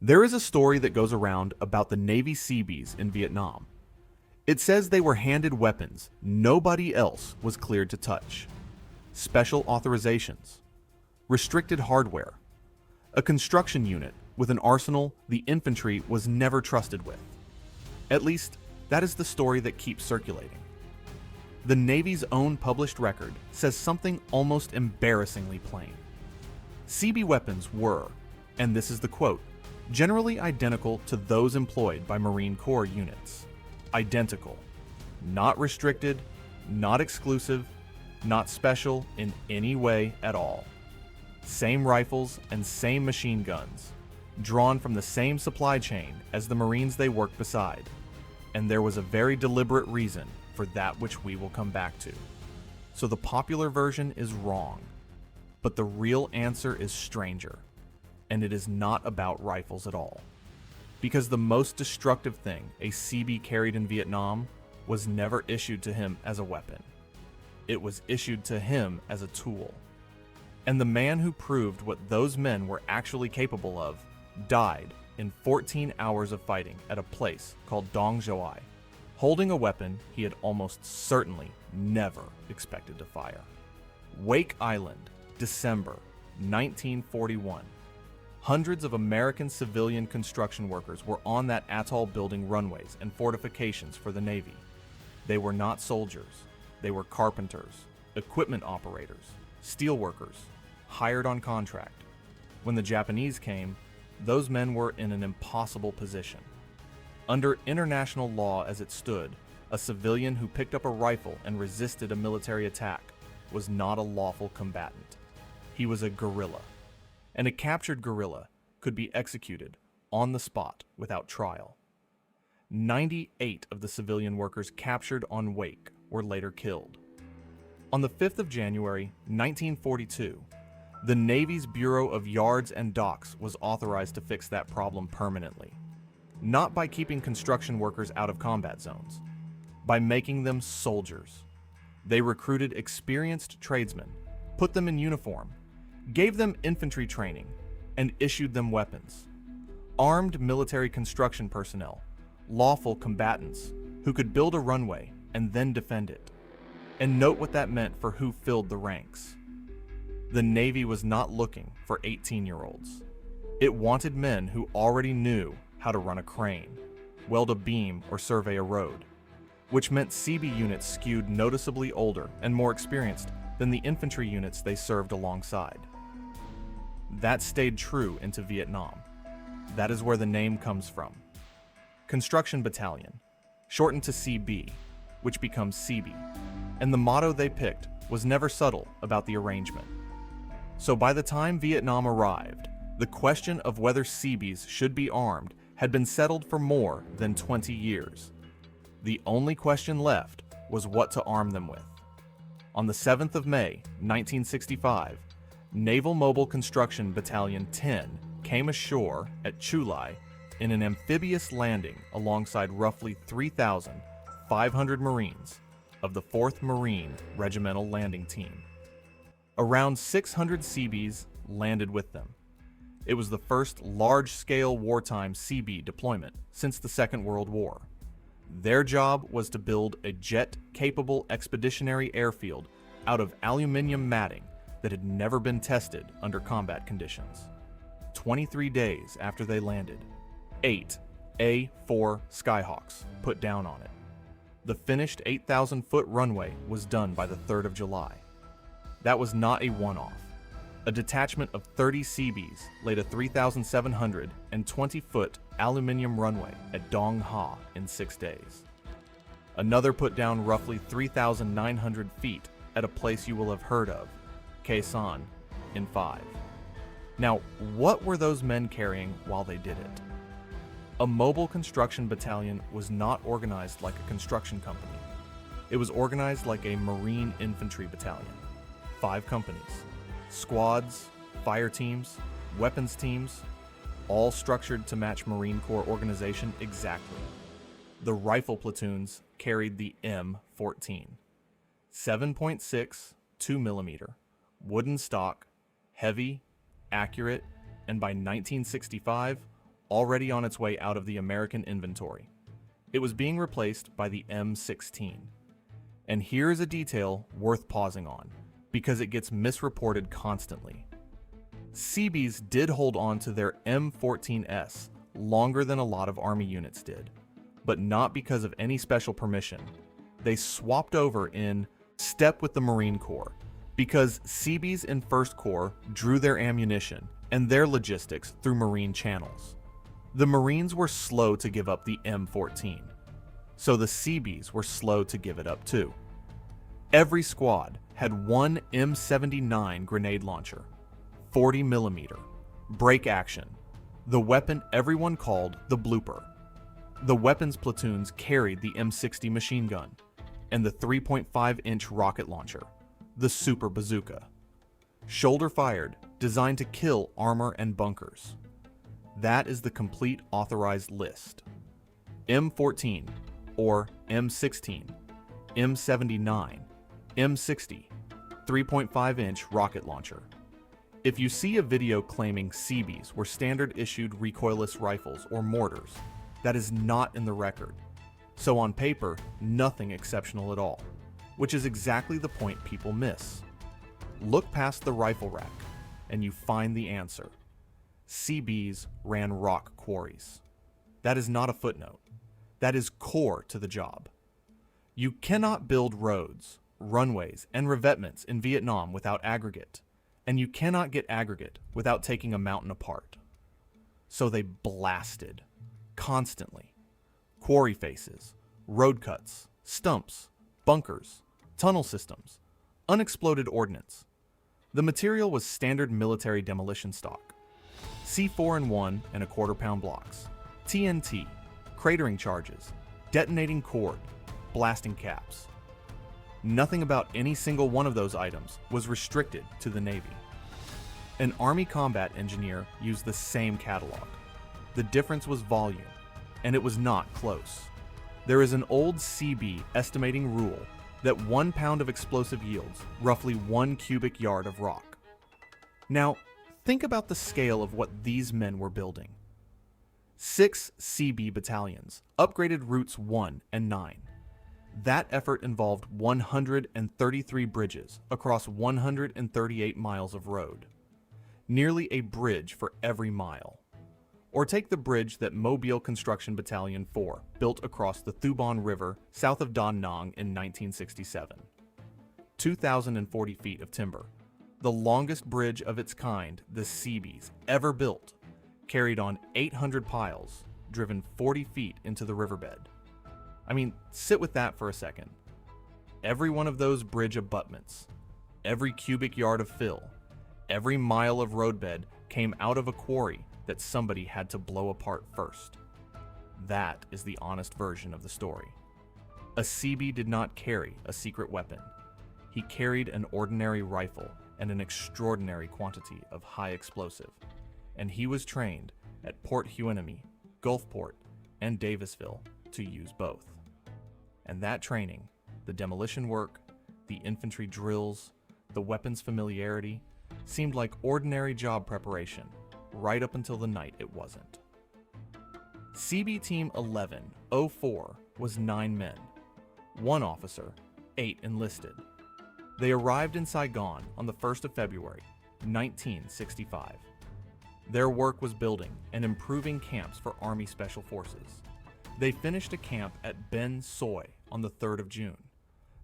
There is a story that goes around about the Navy Seabees in Vietnam. It says they were handed weapons nobody else was cleared to touch, special authorisations, restricted hardware, a construction unit with an arsenal the infantry was never trusted with. At least, that is the story that keeps circulating. The Navy's own published record says something almost embarrassingly plain. Seabee weapons were, and this is the quote, generally identical to those employed by Marine Corps units. Identical. Not restricted, not exclusive, not special in any way at all. Same rifles and same machine guns, drawn from the same supply chain as the Marines they worked beside. And there was a very deliberate reason for that which we will come back to. So the popular version is wrong, but the real answer is stranger, and it is not about rifles at all. Because the most destructive thing a Seabee carried in Vietnam was never issued to him as a weapon. It was issued to him as a tool. And the man who proved what those men were actually capable of died in 14 hours of fighting at a place called Dong Xoai, holding a weapon he had almost certainly never expected to fire. Wake Island, December 1941. Hundreds of American civilian construction workers were on that atoll building runways and fortifications for the Navy. They were not soldiers. They were carpenters, equipment operators, steel workers, hired on contract. When the Japanese came, those men were in an impossible position. Under international law as it stood, a civilian who picked up a rifle and resisted a military attack was not a lawful combatant. He was a guerrilla, and a captured guerrilla could be executed on the spot without trial. 98 of the civilian workers captured on Wake were later killed. On the 5th of January, 1942, the Navy's Bureau of Yards and Docks was authorized to fix that problem permanently, not by keeping construction workers out of combat zones, by making them soldiers. They recruited experienced tradesmen, put them in uniform, gave them infantry training, and issued them weapons. Armed military construction personnel, lawful combatants, who could build a runway and then defend it. And note what that meant for who filled the ranks. The Navy was not looking for 18-year-olds. It wanted men who already knew how to run a crane, weld a beam, or survey a road, which meant Seabee units skewed noticeably older and more experienced than the infantry units they served alongside. That stayed true into Vietnam. That is where the name comes from. Construction Battalion, shortened to CB, which becomes Seabee, and the motto they picked was never subtle about the arrangement. So by the time Vietnam arrived, the question of whether Seabees should be armed had been settled for more than 20 years. The only question left was what to arm them with. On the 7th of May, 1965, Naval Mobile Construction Battalion 10 came ashore at Chu Lai in an amphibious landing alongside roughly 3,500 Marines of the 4th Marine Regimental Landing Team. Around 600 Seabees landed with them. It was the first large-scale wartime Seabee deployment since the Second World War. Their job was to build a jet-capable expeditionary airfield out of aluminum matting that had never been tested under combat conditions. 23 days after they landed, 8 A-4 Skyhawks put down on it. The finished 8,000-foot runway was done by the 3rd of July. That was not a one-off. A detachment of 30 Seabees laid a 3,720-foot aluminum runway at Dong Xoai in 6 days. Another put down roughly 3,900 feet at a place you will have heard of, Sanh, in 5. Now, what were those men carrying while they did it? A mobile construction battalion was not organized like a construction company. It was organized like a Marine infantry battalion. 5 companies, squads, fire teams, weapons teams, all structured to match Marine Corps organization exactly. The rifle platoons carried the M14, 7.6 2mm, wooden stock, heavy, accurate, and by 1965, already on its way out of the American inventory. It was being replaced by the M16. And here is a detail worth pausing on, because it gets misreported constantly. Seabees did hold on to their M14S longer than a lot of Army units did, but not because of any special permission. They swapped over in step with the Marine Corps, because Seabees in 1st Corps drew their ammunition and their logistics through Marine channels. The Marines were slow to give up the M14, so the Seabees were slow to give it up too. Every squad had one M79 grenade launcher, 40mm, break action, the weapon everyone called the blooper. The weapons platoons carried the M60 machine gun and the 3.5-inch rocket launcher, the super bazooka. Shoulder fired, designed to kill armor and bunkers. That is the complete authorized list. M14, or M16, M79, M60, 3.5-inch rocket launcher. If you see a video claiming Seabees were standard-issued recoilless rifles or mortars, that is not in the record. So on paper, nothing exceptional at all, which is exactly the point people miss. Look past the rifle rack, and you find the answer. Seabees ran rock quarries. That is not a footnote. That is core to the job. You cannot build roads, runways, and revetments in Vietnam without aggregate, and you cannot get aggregate without taking a mountain apart. So they blasted, constantly. Quarry faces, road cuts, stumps, bunkers, tunnel systems, unexploded ordnance. The material was standard military demolition stock. C4 and 1 and a quarter-pound blocks, TNT, cratering charges, detonating cord, blasting caps. Nothing about any single one of those items was restricted to the Navy. An Army combat engineer used the same catalog. The difference was volume, and it was not close. There is an old Seabee estimating rule that 1 pound of explosive yields roughly 1 cubic yard of rock. Now, think about the scale of what these men were building. 6 Seabee battalions, upgraded routes 1 and 9. That effort involved 133 bridges across 138 miles of road. Nearly a bridge for every mile. Or take the bridge that Mobile Construction Battalion 4 built across the Thuban River south of Da Nang in 1967. 2,040 feet of timber, the longest bridge of its kind the Seabees ever built, carried on 800 piles, driven 40 feet into the riverbed. I mean, sit with that for a second. Every one of those bridge abutments, every cubic yard of fill, every mile of roadbed came out of a quarry that somebody had to blow apart first. That is the honest version of the story. A Seabee did not carry a secret weapon. He carried an ordinary rifle and an extraordinary quantity of high explosive, and he was trained at Port Hueneme, Gulfport, and Davisville to use both. And that training, the demolition work, the infantry drills, the weapons familiarity, seemed like ordinary job preparation, right up until the night it wasn't. Seabee Team 1104 was 9 men, 1 officer, 8 enlisted. They arrived in Saigon on the 1st of February, 1965. Their work was building and improving camps for Army Special Forces. They finished a camp at Ben Xoai on the 3rd of June.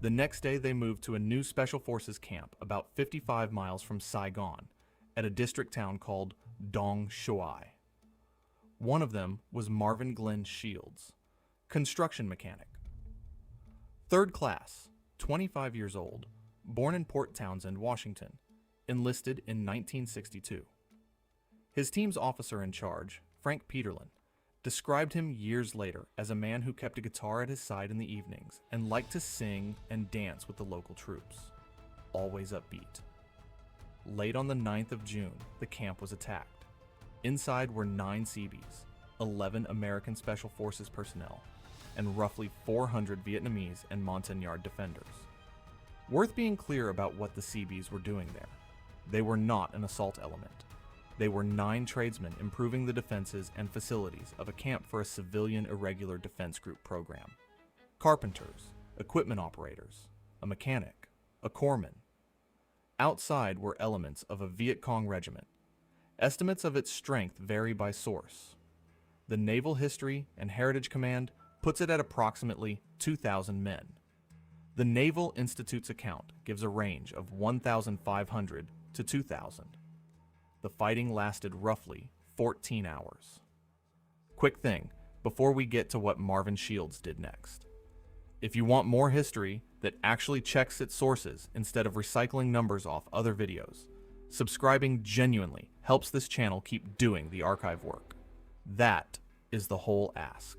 The next day they moved to a new Special Forces camp about 55 miles from Saigon at a district town called Dong Xoai. One of them was Marvin Glenn Shields, construction mechanic. 3rd class, 25 years old, born in Port Townsend, Washington, enlisted in 1962. His team's officer in charge, Frank Peterlin, described him years later as a man who kept a guitar at his side in the evenings and liked to sing and dance with the local troops, always upbeat. Late on the 9th of June, the camp was attacked. Inside were 9 Seabees, 11 American Special Forces personnel, and roughly 400 Vietnamese and Montagnard defenders. Worth being clear about what the Seabees were doing there. They were not an assault element. They were 9 tradesmen improving the defenses and facilities of a camp for a civilian irregular defense group program. Carpenters, equipment operators, a mechanic, a corpsman. Outside were elements of a Viet Cong regiment. Estimates of its strength vary by source. The Naval History and Heritage Command puts it at approximately 2,000 men. The Naval Institute's account gives a range of 1,500 to 2,000. The fighting lasted roughly 14 hours. Quick thing, before we get to what Marvin Shields did next. If you want more history that actually checks its sources instead of recycling numbers off other videos, subscribing genuinely helps this channel keep doing the archive work. That is the whole ask.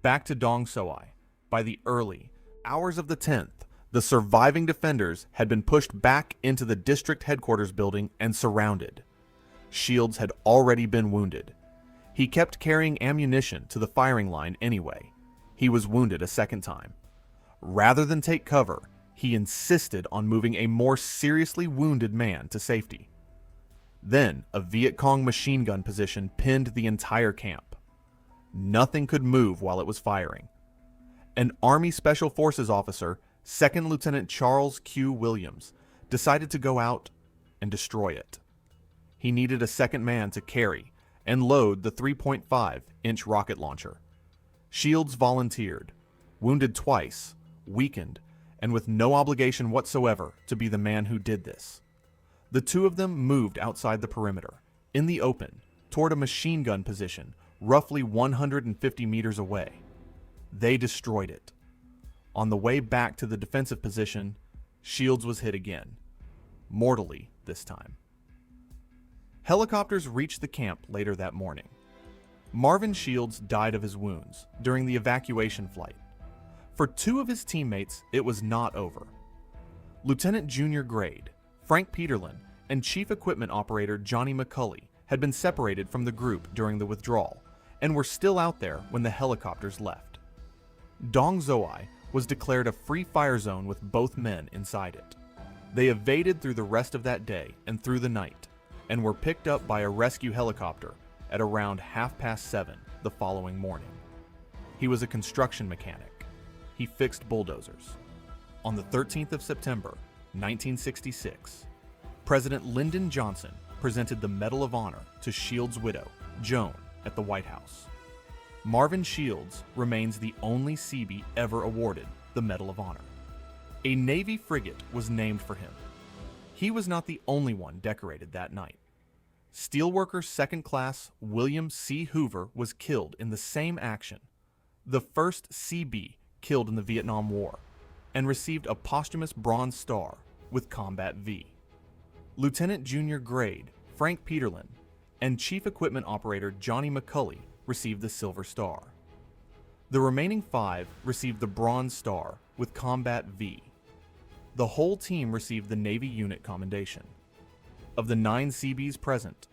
Back to Dong Xoai. By the early hours of the 10th, the surviving defenders had been pushed back into the district headquarters building and surrounded. Shields had already been wounded. He kept carrying ammunition to the firing line anyway. He was wounded a second time. Rather than take cover, he insisted on moving a more seriously wounded man to safety. Then, a Viet Cong machine gun position pinned the entire camp. Nothing could move while it was firing. An Army Special Forces officer, 2nd Lieutenant Charles Q. Williams, decided to go out and destroy it. He needed a second man to carry and load the 3.5-inch rocket launcher. Shields volunteered, wounded twice, weakened, and with no obligation whatsoever to be the man who did this. The two of them moved outside the perimeter, in the open, toward a machine gun position roughly 150 meters away. They destroyed it. On the way back to the defensive position, Shields was hit again, mortally this time. Helicopters reached the camp later that morning. Marvin Shields died of his wounds during the evacuation flight. For 2 of his teammates, it was not over. Lieutenant Junior Grade, Frank Peterlin, and Chief Equipment Operator Johnny McCulley had been separated from the group during the withdrawal and were still out there when the helicopters left. Dong Xoai was declared a free fire zone with both men inside it. They evaded through the rest of that day and through the night, and were picked up by a rescue helicopter at around 7:30 the following morning. He was a construction mechanic. He fixed bulldozers. On the 13th of September, 1966, President Lyndon Johnson presented the Medal of Honor to Shields' widow, Joan, at the White House. Marvin Shields remains the only Seabee ever awarded the Medal of Honor. A Navy frigate was named for him. He was not the only one decorated that night. Steelworker Second Class William C. Hoover was killed in the same action, the first Seabee killed in the Vietnam War, and received a posthumous Bronze Star with Combat V. Lieutenant Junior Grade Frank Peterlin and Chief Equipment Operator Johnny McCulley received the Silver Star. The remaining 5 received the Bronze Star with Combat V. The whole team received the Navy Unit Commendation. Of the 9 Seabees present,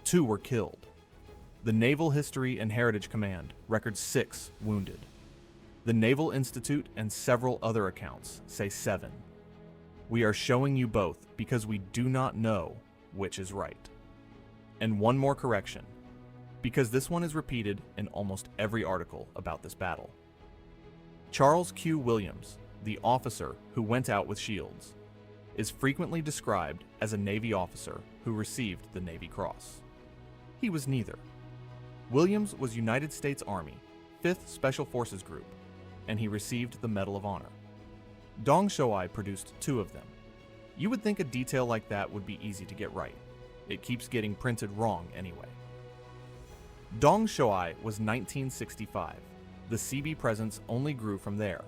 2 were killed. The Naval History and Heritage Command records 6 wounded. The Naval Institute and several other accounts say 7. We are showing you both because we do not know which is right. And one more correction, because this one is repeated in almost every article about this battle. Charles Q. Williams, the officer who went out with Shields, is frequently described as a Navy officer who received the Navy Cross. He was neither. Williams was United States Army, 5th Special Forces Group, and he received the Medal of Honor. Dong Xoai produced 2 of them. You would think a detail like that would be easy to get right. It keeps getting printed wrong anyway. Dong Xoai was 1965. The Seabee presence only grew from there.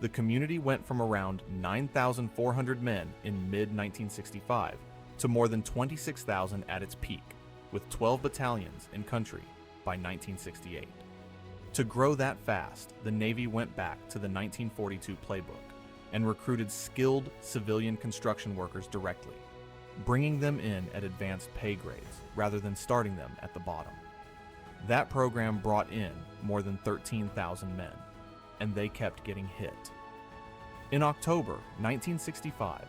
The community went from around 9,400 men in mid-1965 to more than 26,000 at its peak, with 12 battalions in country by 1968. To grow that fast, the Navy went back to the 1942 playbook and recruited skilled civilian construction workers directly, bringing them in at advanced pay grades rather than starting them at the bottom. That program brought in more than 13,000 men, and they kept getting hit. In October 1965,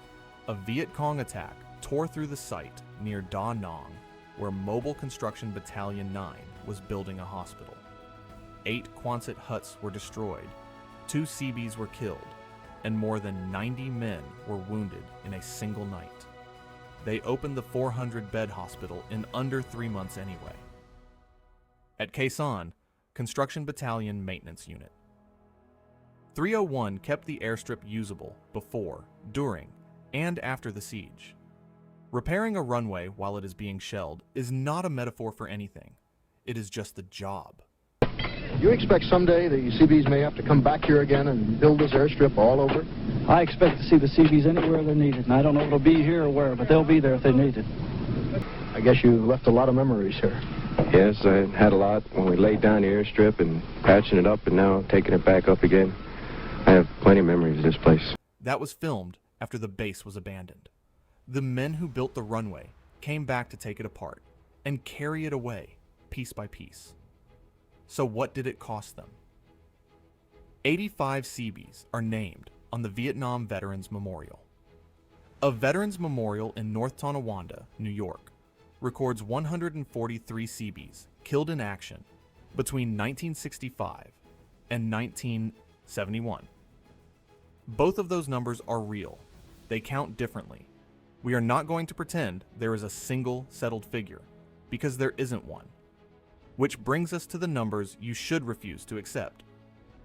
a Viet Cong attack tore through the site near Da Nang, where Mobile Construction Battalion 9 was building a hospital. 8 Quonset huts were destroyed, 2 Seabees were killed, and more than 90 men were wounded in a single night. They opened the 400-bed hospital in under 3 months anyway. At Khe Sanh, Construction Battalion Maintenance Unit. 301 kept the airstrip usable before, during, and after the siege. Repairing a runway while it is being shelled is not a metaphor for anything. It is just the job. You expect someday the Seabees may have to come back here again and build this airstrip all over? I expect to see the Seabees anywhere they're needed, and I don't know if it'll be here or where, but they'll be there if they're needed. I guess you left a lot of memories here. Yes, I had a lot when we laid down the airstrip and patching it up and now taking it back up again. I have plenty of memories of this place. That was filmed after the base was abandoned. The men who built the runway came back to take it apart and carry it away, piece by piece. So what did it cost them? 85 Seabees are named on the Vietnam Veterans Memorial. A Veterans Memorial in North Tonawanda, New York, records 143 Seabees killed in action between 1965 and 1971. Both of those numbers are real. They count differently. We are not going to pretend there is a single settled figure, because there isn't one. Which brings us to the numbers you should refuse to accept.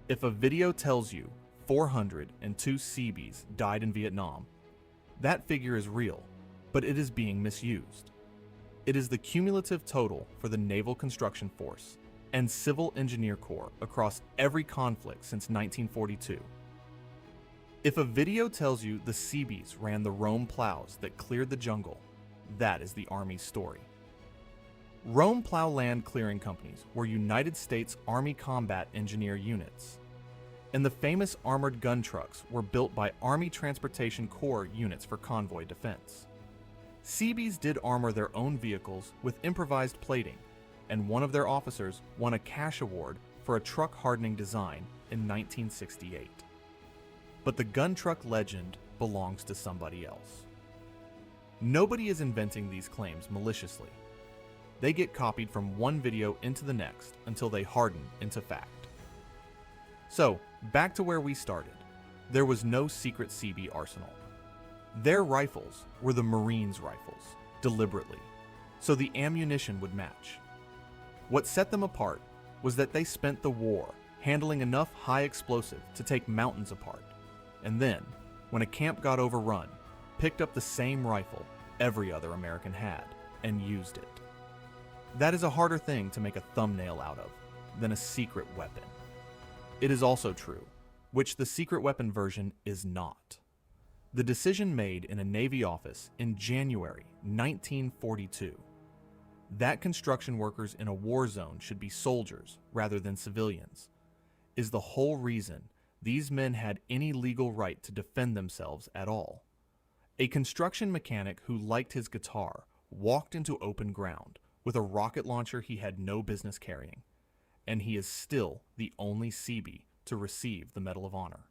If a video tells you 402 Seabees died in Vietnam, that figure is real, but it is being misused. It is the cumulative total for the Naval Construction Force and Civil Engineer Corps across every conflict since 1942. If a video tells you the Seabees ran the Rome plows that cleared the jungle, that is the Army's story. Rome plow land clearing companies were United States Army combat engineer units, and the famous armored gun trucks were built by Army Transportation Corps units for convoy defense. Seabees did armor their own vehicles with improvised plating, and one of their officers won a cash award for a truck hardening design in 1968. But the gun truck legend belongs to somebody else. Nobody is inventing these claims maliciously. They get copied from one video into the next until they harden into fact. So, back to where we started. There was no secret Seabee arsenal. Their rifles were the Marines' rifles, deliberately, so the ammunition would match. What set them apart was that they spent the war handling enough high explosive to take mountains apart, and then, when a camp got overrun, picked up the same rifle every other American had and used it. That is a harder thing to make a thumbnail out of than a secret weapon. It is also true, which the secret weapon version is not. The decision made in a Navy office in January 1942, that construction workers in a war zone should be soldiers rather than civilians, is the whole reason these men had any legal right to defend themselves at all. A construction mechanic who liked his guitar walked into open ground with a rocket launcher he had no business carrying, and he is still the only Seabee to receive the Medal of Honor.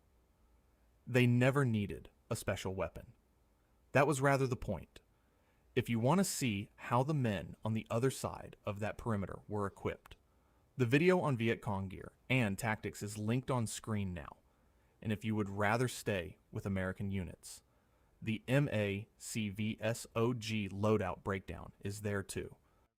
They never needed a special weapon. That was rather the point. If you want to see how the men on the other side of that perimeter were equipped, the video on Viet Cong gear and tactics is linked on screen now, and if you would rather stay with American units, the MACVSOG loadout breakdown is there too.